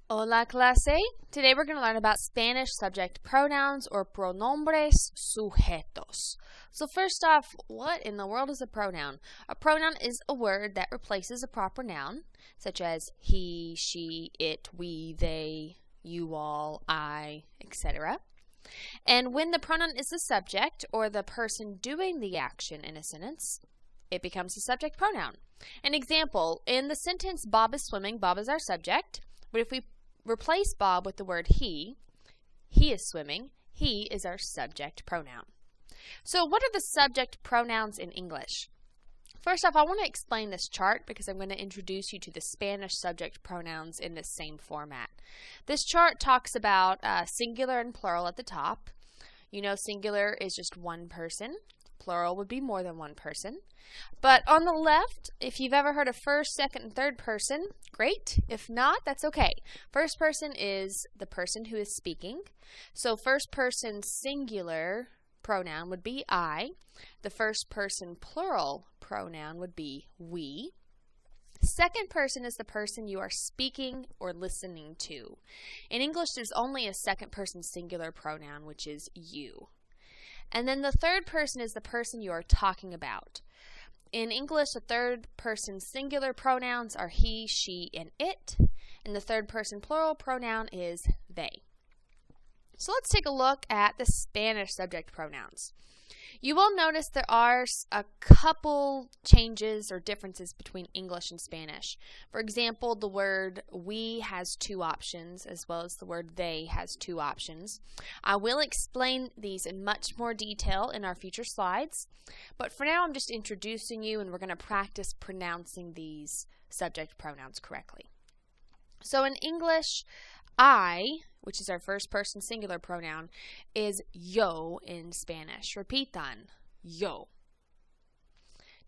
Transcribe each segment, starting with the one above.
Hola clase. Today we're going to learn about Spanish subject pronouns or pronombres sujetos. So first off, what in the world is a pronoun? A pronoun is a word that replaces a proper noun, such as he, she, it, we, they, you all, I, etc. And when the pronoun is the subject or the person doing the action in a sentence, it becomes a subject pronoun. An example, in the sentence Bob is swimming, Bob is our subject. But if we replace Bob with the word he is swimming, he is our subject pronoun. So what are the subject pronouns in English? First off, I want to explain this chart because I'm going to introduce you to the Spanish subject pronouns in this same format. This chart talks about singular and plural at the top. You know, singular is just one person. Plural would be more than one person. But on the left, if you've ever heard of first, second, and third person, great. If not, that's okay. First person is the person who is speaking. So first person singular pronoun would be I. The first person plural pronoun would be we. Second person is the person you are speaking or listening to. In English, there's only a second person singular pronoun, which is you. And then the third person is the person you are talking about. In English, the third person singular pronouns are he, she, and it, and the third person plural pronoun is they. So let's take a look at the Spanish subject pronouns. You will notice there are a couple changes or differences between English and Spanish. For example, the word we has two options, as well as the word they has two options. I will explain these in much more detail in our future slides, but for now I'm just introducing you and we're going to practice pronouncing these subject pronouns correctly. So in English, I, which is our first person singular pronoun, is yo in Spanish. Repitan, yo.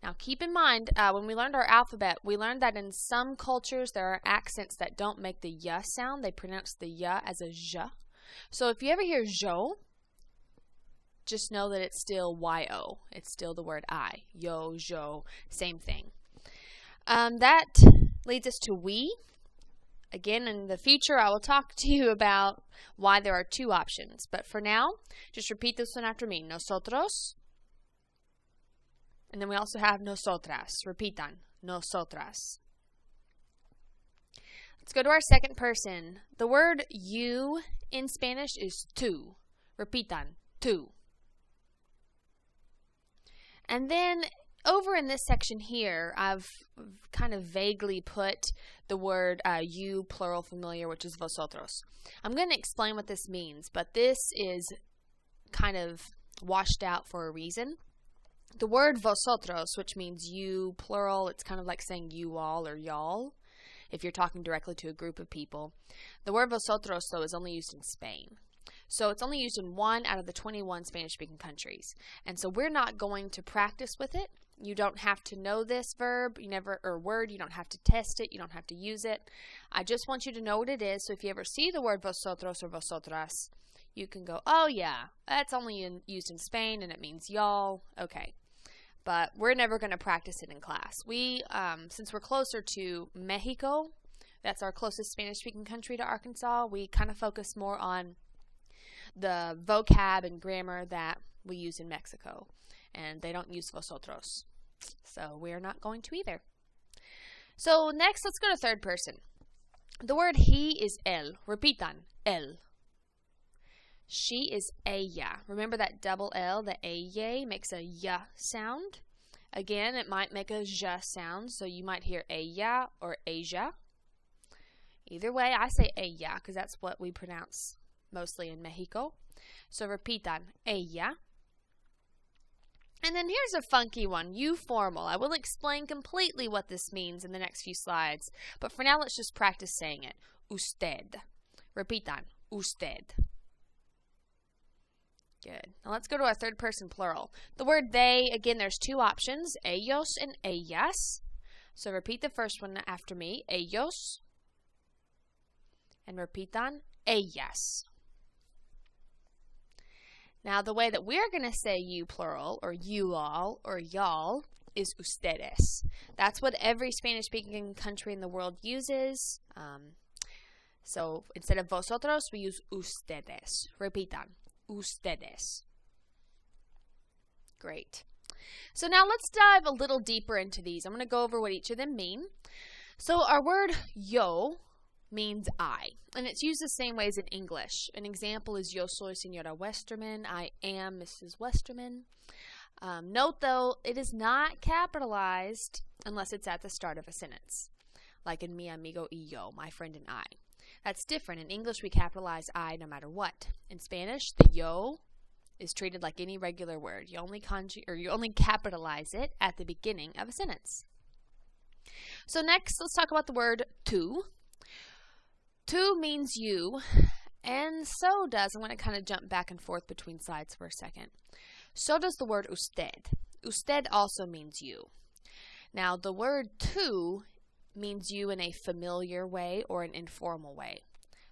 Now keep in mind, when we learned our alphabet, we learned that in some cultures there are accents that don't make the y sound. They pronounce the y as a j. So if you ever hear jo, just know that it's still yo. It's still the word I. Yo, jo, same thing. That leads us to we. Again, in the future, I will talk to you about why there are two options. But for now, just repeat this one after me. Nosotros. And then we also have nosotras. Repitan. Nosotras. Let's go to our second person. The word you in Spanish is tú. Repitan. Tú. And then over in this section here, I've kind of vaguely put the word you, plural familiar, which is vosotros. I'm going to explain what this means, but this is kind of washed out for a reason. The word vosotros, which means you, plural, it's kind of like saying you all or y'all if you're talking directly to a group of people. The word vosotros, though, is only used in Spain. So it's only used in 1 out of the 21 Spanish-speaking countries. And so we're not going to practice with it. You don't have to know this verb, word, you don't have to test it, you don't have to use it. I just want you to know what it is, so if you ever see the word vosotros or vosotras, you can go, oh yeah, that's only used in Spain and it means y'all, okay. But we're never going to practice it in class. Since we're closer to Mexico, that's our closest Spanish-speaking country to Arkansas, we kind of focus more on the vocab and grammar that we use in Mexico. And they don't use vosotros. So we're not going to either. So next, let's go to third person. The word he is él. Repitan, él. She is ella. Remember that double L, the ella, makes a y sound. Again, it might make a j sound, so you might hear ella or ella. Either way, I say ella because that's what we pronounce mostly in Mexico. So repitan, ella. And then here's a funky one, you formal. I will explain completely what this means in the next few slides, but for now let's just practice saying it. Usted. Repitan, usted. Good. Now let's go to our third person plural. The word they, again, there's two options, ellos and ellas. So repeat the first one after me, ellos. And repitan, ellas. Now, the way that we're going to say you plural, or you all, or y'all, is ustedes. That's what every Spanish-speaking country in the world uses. So instead of vosotros, we use ustedes. Repitan, ustedes. Great. So now let's dive a little deeper into these. I'm going to go over what each of them mean. So our word yo means I, and it's used the same way as in English. An example is yo soy señora Westerman. I am Mrs. Westerman. Note though, it is not capitalized unless it's at the start of a sentence, like in mi amigo y yo, my friend and I. That's different. In English, we capitalize I no matter what. In Spanish, the yo is treated like any regular word. You only capitalize it at the beginning of a sentence. So next, let's talk about the word tú. Tú means you, and so does, I'm going to kind of jump back and forth between slides for a second. So does the word usted. Usted also means you. Now, the word tú means you in a familiar way or an informal way.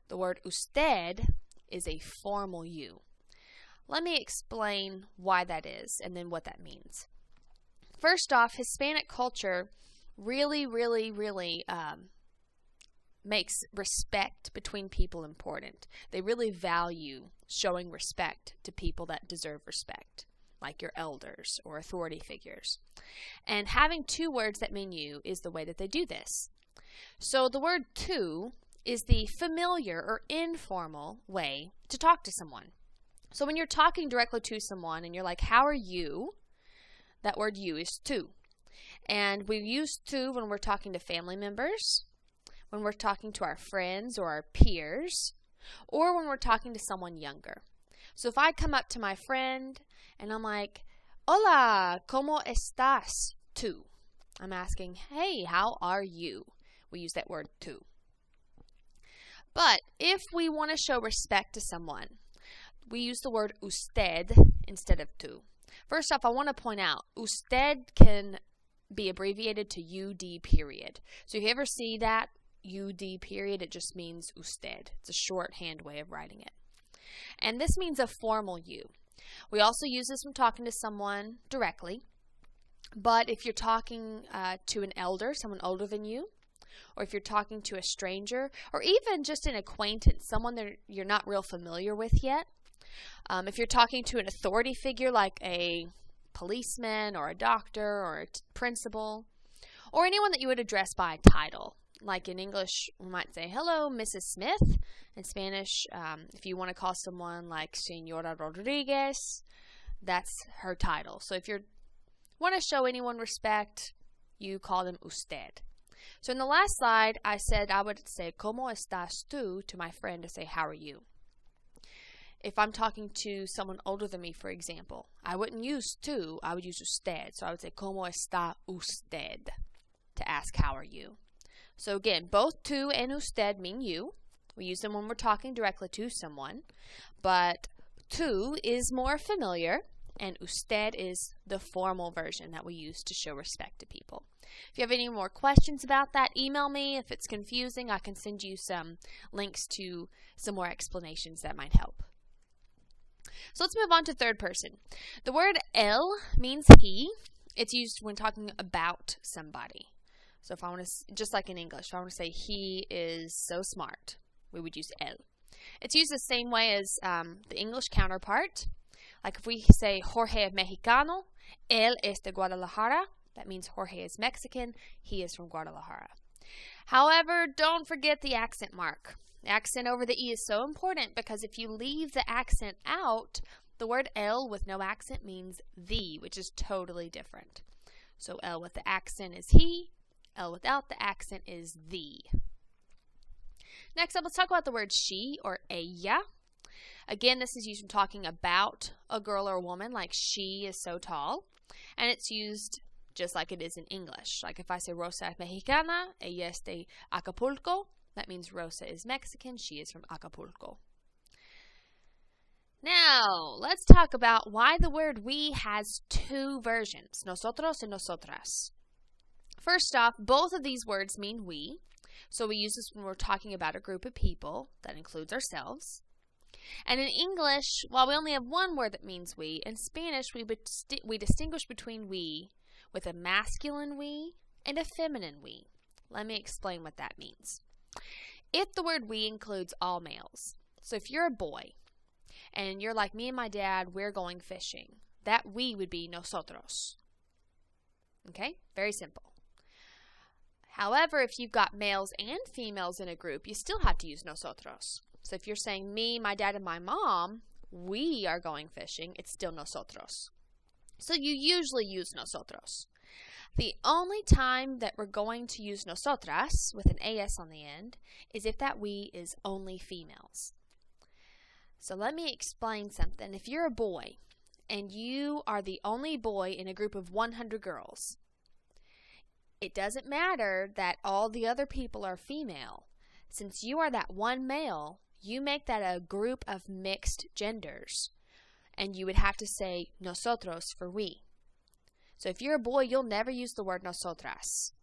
The word usted is a formal you. Let me explain why that is and then what that means. First off, Hispanic culture really makes respect between people important. They really value showing respect to people that deserve respect, like your elders or authority figures. And having two words that mean you is the way that they do this. So the word tú is the familiar or informal way to talk to someone. So when you're talking directly to someone and you're like, how are you? That word you is tú. And we use tú when we're talking to family members, when we're talking to our friends or our peers, or when we're talking to someone younger. So if I come up to my friend and I'm like, hola, ¿cómo estás tú? I'm asking, hey, how are you? We use that word tú. But if we want to show respect to someone, we use the word usted instead of tú. First off, I want to point out, usted can be abbreviated to UD period. So if you ever see that UD period, it just means usted. It's a shorthand way of writing it. And this means a formal you. We also use this when talking to someone directly. But if you're talking to an elder, someone older than you, or if you're talking to a stranger, or even just an acquaintance, someone that you're not real familiar with yet, if you're talking to an authority figure like a policeman or a doctor or a principal, or anyone that you would address by title. Like in English, we might say, hello, Mrs. Smith. In Spanish, if you want to call someone like Señora Rodriguez, that's her title. So if you want to show anyone respect, you call them usted. So in the last slide, I said I would say, ¿Cómo estás tú? To my friend to say, how are you? If I'm talking to someone older than me, for example, I wouldn't use tú, I would use usted. So I would say, ¿Cómo está usted? To ask, how are you? So again, both tú and usted mean you. We use them when we're talking directly to someone. But tú is more familiar, and usted is the formal version that we use to show respect to people. If you have any more questions about that, email me. If it's confusing, I can send you some links to some more explanations that might help. So let's move on to third person. The word él means he. It's used when talking about somebody. So if I want to, just like in English, if I want to say he is so smart, we would use él. It's used the same way as the English counterpart. Like if we say Jorge es mexicano, él es de Guadalajara, that means Jorge is Mexican, he is from Guadalajara. However, don't forget the accent mark. The accent over the E is so important because if you leave the accent out, the word él with no accent means the, which is totally different. So él with the accent is he, él without the accent is the. Next up, let's talk about the word she or ella. Again, this is used when talking about a girl or a woman, like she is so tall. And it's used just like it is in English. Like if I say Rosa es mexicana, ella es de Acapulco, that means Rosa is Mexican, she is from Acapulco. Now, let's talk about why the word we has two versions, nosotros and nosotras. First off, both of these words mean we, so we use this when we're talking about a group of people, that includes ourselves. And in English, while we only have one word that means we, in Spanish we distinguish between we with a masculine we and a feminine we. Let me explain what that means. if the word we includes all males. So if you're a boy and you're like, me and my dad, we're going fishing, that we would be nosotros. Okay? Very simple. However, if you've got males and females in a group, you still have to use nosotros. So if you're saying me, my dad, and my mom, we are going fishing, it's still nosotros. So you usually use nosotros. The only time that we're going to use nosotras with an AS on the end is if that we is only females. So let me explain something. If you're a boy and you are the only boy in a group of 100 girls, it doesn't matter that all the other people are female. Since you are that one male, you make that a group of mixed genders. And you would have to say nosotros for we. So if you're a boy, you'll never use the word nosotras.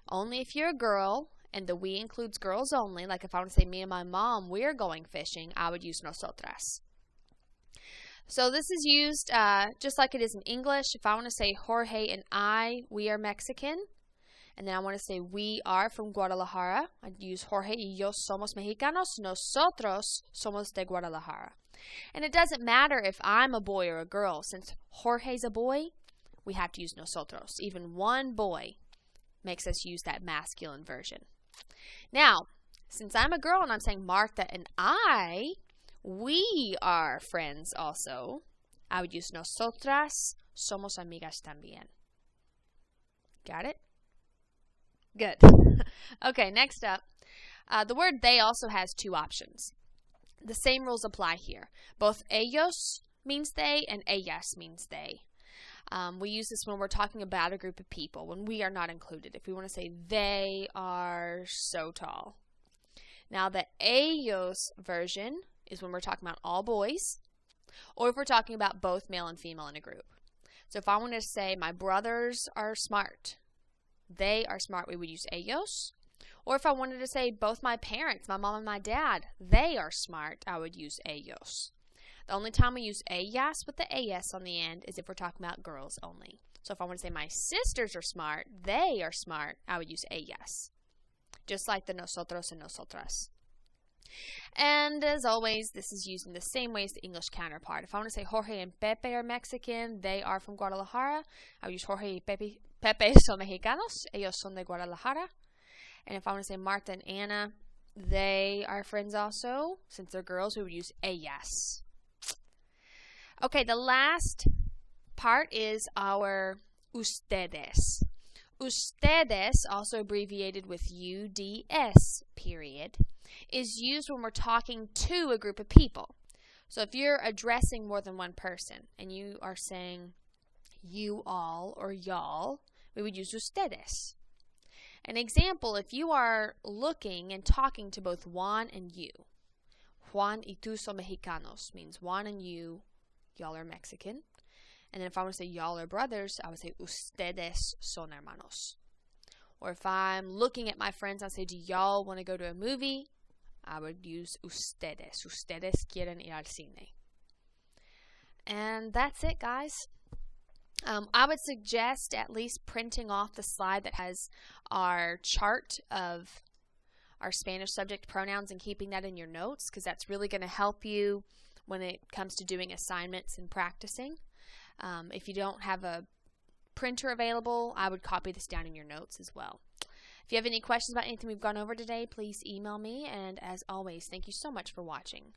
Only if you're a girl, and the we includes girls only, like if I want to say me and my mom, we're going fishing, I would use nosotras. So this is used just like it is in English. If I want to say Jorge and I, we are Mexican, and then I want to say we are from Guadalajara, I'd use Jorge y yo somos mexicanos, nosotros somos de Guadalajara. And it doesn't matter if I'm a boy or a girl. Since Jorge's a boy, we have to use nosotros. Even one boy makes us use that masculine version. Now, since I'm a girl and I'm saying Martha and I, we are friends also, I would use nosotras somos amigas también. Got it? Good. Okay, next up. The word they also has two options. The same rules apply here. Both ellos means they and ellas means they. We use this when we're talking about a group of people, when we are not included. If we want to say they are so tall. Now the ellos version is when we're talking about all boys, or if we're talking about both male and female in a group. So if I wanted to say my brothers are smart, they are smart, we would use ellos. Or if I wanted to say both my parents, my mom and my dad, they are smart, I would use ellos. The only time we use ellas with the AS on the end is if we're talking about girls only. So if I want to say my sisters are smart, they are smart, I would use ellas. Just like the nosotros and nosotras. And as always, this is used in the same way as the English counterpart. If I want to say Jorge and Pepe are Mexican, they are from Guadalajara, I would use Jorge y Pepe. Pepe son mexicanos, ellos son de Guadalajara. And if I want to say Martha and Anna, they are friends also. Since they're girls, we would use ellas. Okay, the last part is our ustedes. Ustedes, also abbreviated with UDS, period, is used when we're talking to a group of people. So if you're addressing more than one person and you are saying you all or y'all, we would use ustedes. An example, if you are looking and talking to both Juan and you. Juan y tú son mexicanos means Juan and you, y'all are Mexican. And then if I want to say y'all are brothers, I would say ustedes son hermanos. Or if I'm looking at my friends, I say, do y'all want to go to a movie? I would use ustedes. Ustedes quieren ir al cine. And that's it, guys. I would suggest at least printing off the slide that has our chart of our Spanish subject pronouns and keeping that in your notes, because that's really going to help you when it comes to doing assignments and practicing. If you don't have a printer available, I would copy this down in your notes as well. If you have any questions about anything we've gone over today, please email me. And as always, thank you so much for watching.